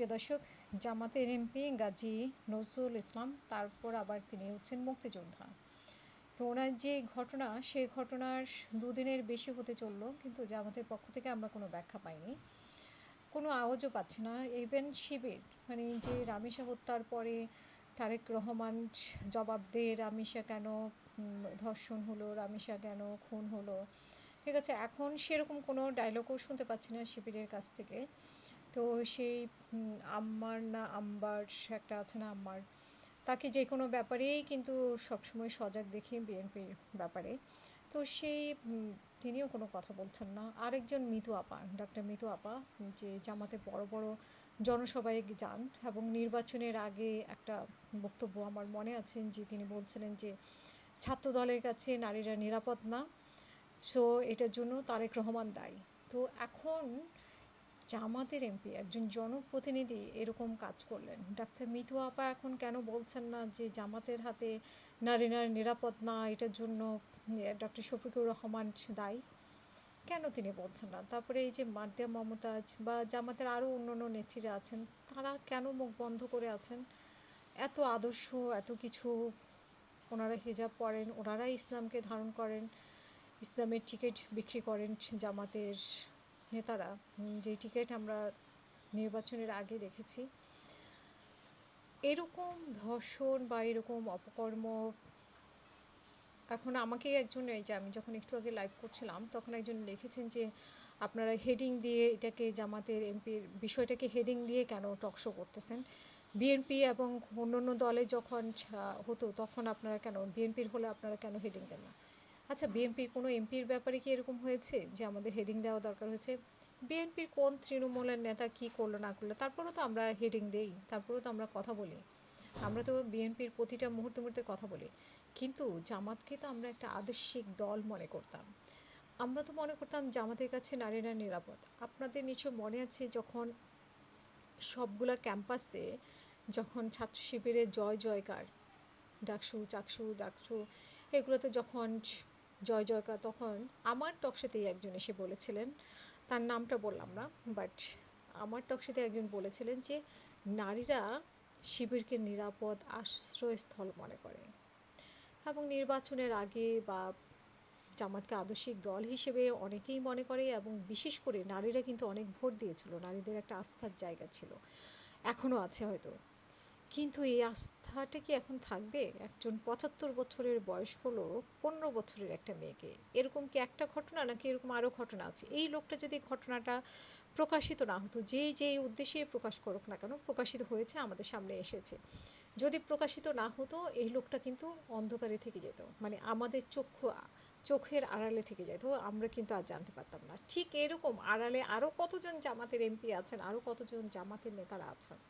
প্রিয় দর্শক, জামাতের এমপি গাজী নজরুল ইসলাম, তারপর আবার তিনি হচ্ছেন মুক্তিযোদ্ধা। তো ওনার যে ঘটনা, সেই ঘটনার দুদিনের বেশি হতে চললো, কিন্তু জামাতের পক্ষ থেকে আমরা কোনো ব্যাখ্যা পাইনি, কোনো আওয়াজও পাচ্ছি না। ইভেন শিবির, মানে যে রামিসা হত্যার পরে তারেক রহমান জবাব দেয়, রামিসা কেন ধর্ষণ হলো, রামিসা কেন খুন হলো, ঠিক আছে, এখন সেরকম কোনো ডায়লগও শুনতে পাচ্ছি না শিবিরের কাছ থেকে। তো সেই আম্মার না আম্বার একটা আছে না, আম্মার, তাকে যে কোনো ব্যাপারেই কিন্তু সবসময় সজাগ দেখি বিএনপির ব্যাপারে। তো সেই তিনিও কোনো কথা বলছেন না। আরেকজন মিতু আপা, ডক্টর মিতু আপা, যে জামাতে বড় বড় জনসভায় যান এবং নির্বাচনের আগে একটা বক্তব্য আমার মনে আছে, যে তিনি বলছিলেন যে ছাত্রদলের কাছে নারীরা নিরাপদ না, সো এটার জন্য তারেক রহমান দায়ী। তো এখন জামাতের এমপি, একজন জনপ্রতিনিধি এরকম কাজ করলেন, ডাক্তার মিতু আপা এখন কেন বলছেন না যে জামাতের হাতে নারীরা নিরাপদ না, এটার জন্য ডক্টর শফিকুর রহমান দায়ী? কেন তিনি বলছেন না? তারপরে এই যে মার্দিয়া মমতাজ বা জামাতের আরও অন্য অন্য নেত্রীরা আছেন, তারা কেন মুখ বন্ধ করে আছেন? এত আদর্শ, এত কিছু, ওনারা হিজাব পরেন, ওনারাই ইসলামকে ধারণ করেন, ইসলামের টিকিট বিক্রি করেন জামাতের নেতারা, যে টিকিট আমরা নির্বাচনের আগে দেখেছি। এরকম ধর্ষণ বা এরকম অপকর্ম, এখন আমাকে একজন, এই যে আমি যখন একটু আগে লাইভ করছিলাম তখন একজন লিখেছেন যে আপনারা হেডিং দিয়ে এটাকে, জামাতের এমপির বিষয়টাকে হেডিং দিয়ে কেন টকশো করতেছেন? বিএনপি এবং অন্য অন্য দলে যখন হতো তখন আপনারা কেন, বিএনপির হলে আপনারা কেন হেডিং দেন না? আচ্ছা, বিএনপির কোনো এমপির ব্যাপারে কি এরকম হয়েছে যে আমাদের হেডিং দেওয়া দরকার হয়েছে? বিএনপির কোন তৃণমূলের নেতা কী করলো না করলো, তারপরেও তো আমরা হেডিং দেই, তারপরেও তো আমরা কথা বলি, আমরা তো বিএনপির প্রতিটা মুহূর্তে মুহূর্তে কথা বলি। কিন্তু জামাতকে তো আমরা একটা আদর্শিক দল মনে করতাম। আমরা তো মনে করতাম জামাতের কাছে নারীরা নিরাপদ। আপনাদের নিশ্চয় মনে আছে, যখন সবগুলা ক্যাম্পাসে যখন ছাত্র শিবিরের জয় জয়কার, ডাকসু চাকসু ডাকসু, এগুলোতে যখন জয় জয়কার, তখন আমার টকশোতেই একজন এসে বলেছিলেন, তার নামটা বললাম না, বাট আমার টকশোতে একজন বলেছিলেন যে নারীরা শিবিরকে নিরাপদ আশ্রয়স্থল মনে করে। এবং নির্বাচনের আগে বা জামাতকে আদর্শিক দল হিসেবে অনেকেই মনে করে, এবং বিশেষ করে নারীরা কিন্তু অনেক ভোট দিয়েছিল, নারীদের একটা আস্থার জায়গা ছিল, এখনও আছে হয়তো। কিন্তু এই আস্থাটা কি এখন থাকবে? একজন 75 বছরের বয়স্ক লোক 15 বছরের একটা মেয়েকে, এরকম কি একটা ঘটনা, নাকি এরকম আরও ঘটনা আছে? এই লোকটা যদি ঘটনাটা প্রকাশিত না হতো, যেই উদ্দেশ্যে প্রকাশ করুক না কেন, প্রকাশিত হয়েছে, আমাদের সামনে এসেছে, যদি প্রকাশিত না হতো এই লোকটা কিন্তু অন্ধকারে থেকে যেত, মানে আমাদের চোখের আড়ালে থেকে যেত, আমরা কিন্তু আর জানতে পারতাম না। ঠিক এরকম আড়ালে আরও কতজন জামাতের এমপি আছেন, আরও কতজন জামাতের নেতারা আছেন,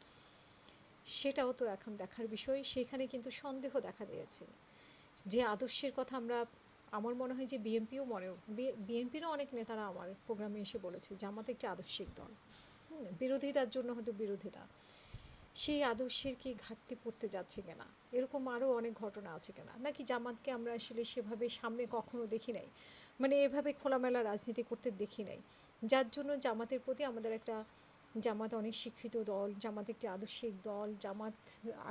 সেটাও তো এখন দেখার বিষয়। সেখানে কিন্তু সন্দেহ দেখা দিয়েছে যে আদর্শের কথা আমরা, আমার মনে হয় যে বিএনপিরও অনেক নেতারা আমার প্রোগ্রামে এসে বলেছে জামাত একটি আদর্শিক দল, বিরোধিতার জন্য হয়তো বিরোধিতা, সেই আদর্শের কি ঘাটতি পড়তে যাচ্ছে কিনা, এরকম আরও অনেক ঘটনা আছে কিনা, নাকি জামাতকে আমরা আসলে সেভাবে সামনে কখনো দেখি নাই, মানে এভাবে খোলামেলা রাজনীতি করতে দেখি নাই, যার জন্য জামাতের প্রতি আমাদের একটা, জামাত অনেক শিক্ষিত দল, জামাত একটি আদর্শিক দল, জামাত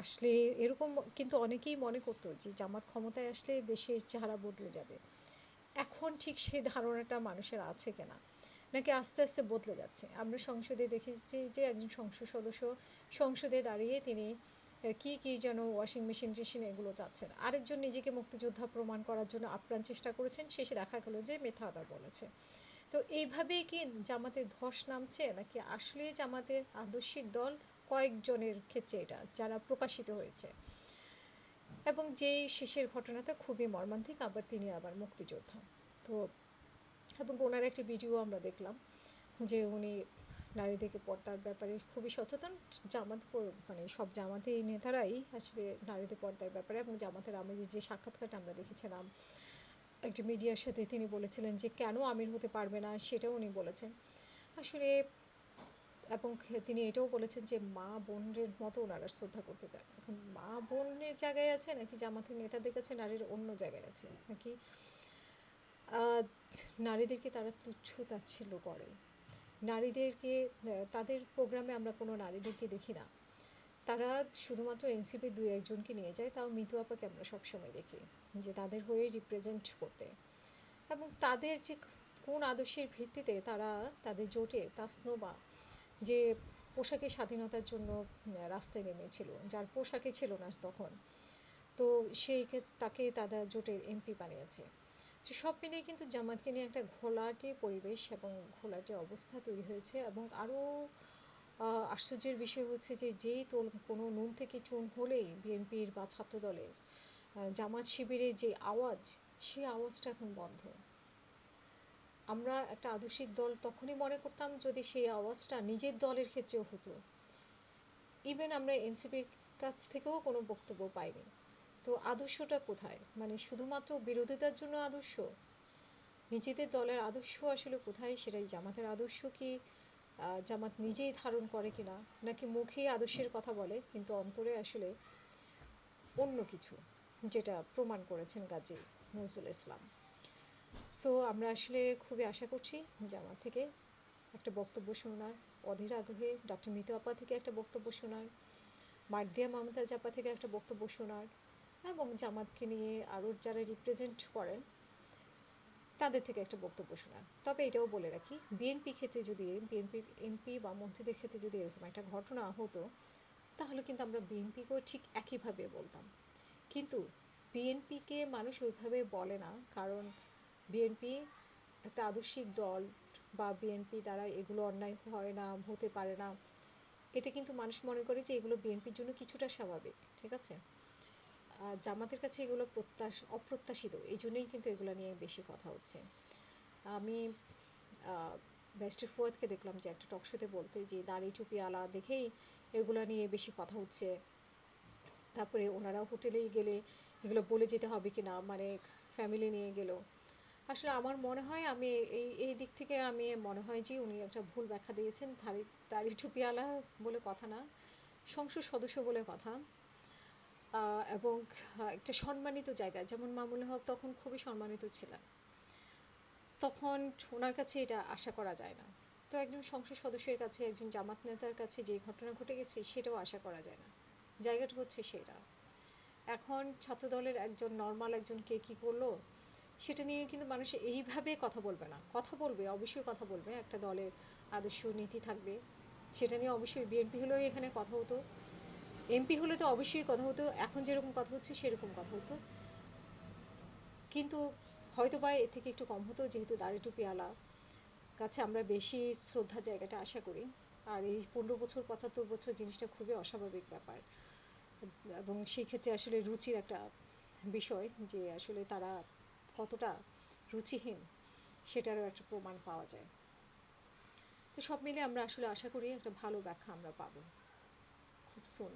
আসলে এরকম কিন্তু অনেকেই মনে করতো যে জামাত ক্ষমতায় আসলে দেশের চেহারা বদলে যাবে। এখন ঠিক সেই ধারণাটা মানুষের আছে কিনা, নাকি আস্তে আস্তে বদলে যাচ্ছে? আমরা সংসদে দেখেছি যে একজন সংসদ সদস্য সংসদে দাঁড়িয়ে তিনি কী যেন ওয়াশিং মেশিন টেশিন এগুলো চাচ্ছেন, আরেকজন নিজেকে মুক্তিযোদ্ধা প্রমাণ করার জন্য আপ্রাণ চেষ্টা করেছেন, শেষে দেখা গেল যে মিথ্যা কথা বলেছে। তো এইভাবেই কি জামাতের ধস নামছে, নাকি আসলে জামাতের আদর্শিক দল কয়েকজনের ক্ষেত্রে এটা যারা প্রকাশিত হয়েছে, এবং যেই শেষের ঘটনাটা খুবই মর্মান্তিক, আবার তিনি আবার মুক্তিযোদ্ধা। তো এবং ওনার একটি ভিডিও আমরা দেখলাম যে উনি নারীদেরকে পর্দার ব্যাপারে খুবই সচেতন। জামাত, মানে সব জামাতেই নেতারাই আসলে নারীদের পর্দার ব্যাপারে, এবং জামাতের আমিরের যে সাক্ষাৎকারটা আমরা দেখেছিলাম একটি মিডিয়ার সাথে, তিনি বলেছিলেন যে কেন আমির হতে পারবে না, সেটাও উনি বলেছেন আসলে। এবং তিনি এটাও বলেছেন যে মা বোনের মতো ওনারা শ্রদ্ধা করতে চান। এখন মা বোনের জায়গায় আছে, নাকি জামাতের নেতাদের কাছে নারীর অন্য জায়গায় আছে, নাকি নারীদেরকে তারা তুচ্ছ তাচ্ছিল্য করে? নারীদেরকে তাদের প্রোগ্রামে আমরা কোনো নারীদেরকে দেখি না। তারা শুধুমাত্র এনসিপি 2-1 জনকে নিয়ে যায়, তাও মিতু আপাকে আমরা সবসময় দেখি যে তাদের হয়ে রিপ্রেজেন্ট করতে। এবং তাদের যে কোন আদর্শের ভিত্তিতে তারা তাদের জোটে তাসনোবা যে পোশাকের স্বাধীনতার জন্য রাস্তায় নেমেছিল, যার পোশাকে ছিল না তখন, তো সেই তাকে তারা জোটের এমপি বানিয়েছে। তো সব মিলিয়ে কিন্তু জামাতকে নিয়ে একটা ঘোলাটে পরিবেশ এবং ঘোলাটে অবস্থা তৈরি হয়েছে। এবং আরও আশ্চর্যের বিষয় হচ্ছে যে যেই তো কোনো নুন থেকে চুন হলেই বিএনপির বা ছাত্রদলের জামাত শিবিরের যে আওয়াজ, সেই আওয়াজটা এখন বন্ধ। আমরা একটা আদর্শিক দল তখনই মনে করতাম যদি সেই আওয়াজটা নিজের দলের ক্ষেত্রেও হতো। ইভেন আমরা এনসিপির কাছ থেকেও কোনো বক্তব্য পাইনি। তো আদর্শটা কোথায়? মানে শুধুমাত্র বিরোধিতার জন্য আদর্শ, নিজেদের দলের আদর্শ আসলে কোথায়? সেটাই জামাতের আদর্শ কি জামাত নিজেই ধারণ করে কিনা, নাকি মুখেই আদর্শের কথা বলে কিন্তু অন্তরে আসলে অন্য কিছু, যেটা প্রমাণ করেছেন গাজী নজরুল ইসলাম। সো আমরা আসলে খুবই আশা করছি জামাত থেকে একটা বক্তব্য শোনার, অধীর আগ্রহে ডক্টর মিতু আপা থেকে একটা বক্তব্য শোনার, মার্দিয়া মমতাজ আপা থেকে একটা বক্তব্য শোনার, এবং জামাতকে নিয়ে আরও যারা রিপ্রেজেন্ট করেন তাদের থেকে একটা বক্তব্য শোনার। তবে এটাও বলে রাখি, বিএনপি ক্ষেত্রে যদি বিএনপির এমপি বা মন্ত্রীদের ক্ষেত্রে যদি এরকম একটা ঘটনা হতো, তাহলে কিন্তু আমরা বিএনপিকেও ঠিক একইভাবে বলতাম। কিন্তু বিএনপিকে মানুষ ওইভাবে বলে না, কারণ বিএনপি একটা আদর্শিক দল, বা বিএনপি দ্বারা এগুলো অন্যায় হয় না, হতে পারে না, এটা কিন্তু মানুষ মনে করে যে এগুলো বিএনপির জন্য কিছুটা স্বাভাবিক। ঠিক আছে, জামাতের কাছে এগুলো অপ্রত্যাশিত, এই জন্যই কিন্তু এগুলো নিয়ে বেশি কথা হচ্ছে। আমি ব্যারিস্টার ফুয়াদকে দেখলাম যে একটা টকশোতে বলতে যে দাড়ি টুপি আলা দেখেই এগুলো নিয়ে বেশি কথা হচ্ছে। তারপরে ওনারা হোটেলেই গেলে এগুলো বলে যেতে হবে কি না, মানে ফ্যামিলি নিয়ে গেলেও। আসলে আমার মনে হয় আমি এই দিক থেকে আমি মনে হয় যে উনি একটা ভুল ব্যাখ্যা দিয়েছেন। দাড়ি টুপিওয়ালা বলে কথা না, সংসদ সদস্য বলে কথা। এবং একটা সম্মানিত জায়গা, যেমন মামুনুল হক তখন খুবই সম্মানিত ছিলেন, তখন ওনার কাছে এটা আশা করা যায় না। তো একজন সংসদ সদস্যের কাছে, একজন জামাত নেতার কাছে যে ঘটনা ঘটে গেছে সেটাও আশা করা যায় না, জায়গাটা হচ্ছে সেটা। এখন ছাত্রদলের একজন নর্মাল একজন কে কী করলো সেটা নিয়ে কিন্তু মানুষ এইভাবে কথা বলবে না, কথা বলবে অবশ্যই, কথা বলবে, একটা দলের আদর্শ নীতি থাকবে, সেটা নিয়ে অবশ্যই বিএনপি হলেও এখানে কথা হতো, এমপি হলে তো অবশ্যই কথা হতো, এখন যেরকম কথা হচ্ছে সেরকম কথা হতো। কিন্তু হয়তো বা এর থেকে একটু কম হতো, যেহেতু দাড়ি টুপিওয়ালা কাছে আমরা বেশি শ্রদ্ধার জায়গাটা আশা করি। আর এই 15 বছর 75 বছর জিনিসটা খুবই অস্বাভাবিক ব্যাপার, এবং সেই ক্ষেত্রে আসলে রুচির একটা বিষয়, যে আসলে তারা কতটা রুচিহীন সেটারও একটা প্রমাণ পাওয়া যায়। তো সব মিলে আমরা আসলে আশা করি একটা ভালো ব্যাখ্যা আমরা পাবো খুব সুন।